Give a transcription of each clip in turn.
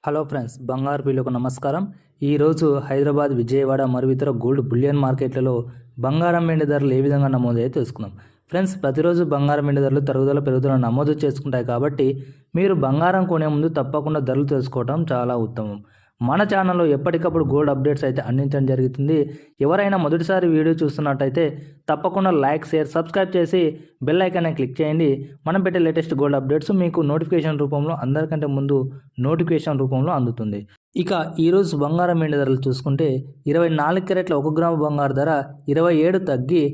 Hello friends, బంగారు పిల్లకు నమస్కారం. ఈరోజు హైదరాబాద్, విజయవాడ మరియు ఇతర గోల్డ్ బులియన్ మార్కెట్లలో బంగారం వెండి ధరలు ఏ విధంగా నమోదయ్యాయో తెలుసుకుందాం. ఫ్రెండ్స్, ప్రతిరోజు బంగారం వెండి ధరలు తరుగుదల పెరుగుదల నమోదు చేసుకుంటాయి కాబట్టి మీరు బంగారం కొనే ముందు తప్పకుండా ధరలు తెలుసుకోవడం చాలా ఉత్తమం. మన ఛానల్లో ఎప్పటికప్పుడు గోల్డ్ అప్డేట్స్ అయితే అందించడం జరుగుతుంది. ఎవరైనా మొదటిసారి వీడియో చూస్తున్నట్టయితే తప్పకుండా లైక్, షేర్, సబ్స్క్రైబ్ చేసి బెల్ ఐకాన్ని క్లిక్ చేయండి. మనం పెట్టే లేటెస్ట్ గోల్డ్ అప్డేట్స్ మీకు నోటిఫికేషన్ రూపంలో అందరికంటే ముందు నోటిఫికేషన్ రూపంలో అందుతుంది. ఇక ఈరోజు బంగారం వెండి ధరలు చూసుకుంటే 24 క్యారెట్ల 1 గ్రాము బంగారు ధర 27 తగ్గి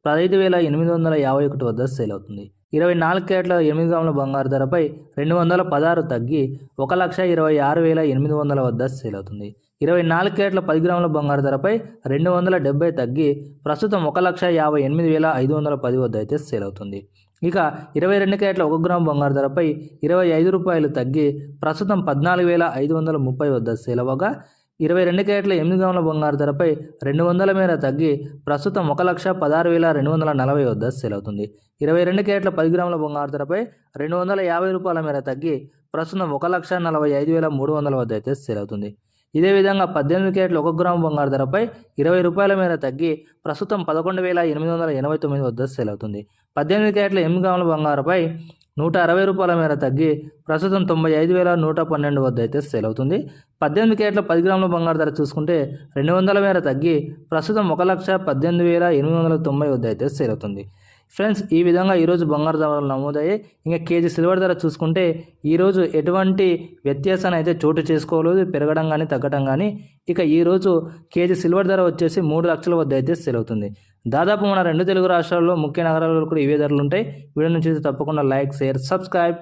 15,851 వద్ద సేల్ అవుతుంది. 24 క్యారెట్ల 8 గ్రాముల బంగారు ధరపై 216 తగ్గి 1,26,800 వద్ద సేల్ అవుతుంది. 24 క్యారెట్ల 10 గ్రాముల బంగారు ధరపై 270 తగ్గి ప్రస్తుతం 1,58,510 వద్ద అయితే సేల్ అవుతుంది. ఇక 22 క్యారెట్ల 1 గ్రాము బంగారు ధరపై 25 రూపాయలు తగ్గి ప్రస్తుతం 14,530 వద్ద సేల్ అవ్వగా 22 క్యారెట్ల 8 గ్రాముల బంగారు ధరపై 200 మేర తగ్గి ప్రస్తుతం 1,16,240 వద్ద సేల్ అవుతుంది. 22 క్యారెట్ల 10 గ్రాముల బంగారు ధరపై 250 రూపాయల మేర తగ్గి ప్రస్తుతం 1,45,300 వద్ద అయితే సేల్ అవుతుంది. ఇదే విధంగా 18 క్యారెట్ల 1 గ్రాము బంగారు ధరపై 20 రూపాయల మేర తగ్గి ప్రస్తుతం 11,889 వద్ద సేల్ అవుతుంది. 18 క్యారెట్ల 8 గ్రాముల బంగారుపై 160 రూపాయల మేర తగ్గి ప్రస్తుతం 95,112 వద్ద అయితే సేల్ అవుతుంది. 18 క్యారెట్ల 10 గ్రాముల బంగారు ధర చూసుకుంటే 200 మేర తగ్గి ప్రస్తుతం 1,18,890 వద్ద అయితే సేల్ అవుతుంది. ఫ్రెండ్స్, ఈ విధంగా ఈరోజు బంగారు ధరలు నమోదయ్యాయి. ఇంకా కేజీ సిల్వర్ ధర చూసుకుంటే ఈరోజు ఎటువంటి వ్యత్యాసాన్ని అయితే చోటు చేసుకోలేదు, పెరగడం కానీ తగ్గడం కానీ. ఇక ఈరోజు కేజీ సిల్వర్ ధర వచ్చేసి 3 లక్షల వద్ద అయితే సేల్ అవుతుంది. దాదాపు మన 2 తెలుగు రాష్ట్రాల్లో ముఖ్య నగరాల్లో కూడా ఇవే ధరలు ఉంటాయి. వీడియో నుంచి తప్పకుండా లైక్, షేర్, సబ్స్క్రైబ్.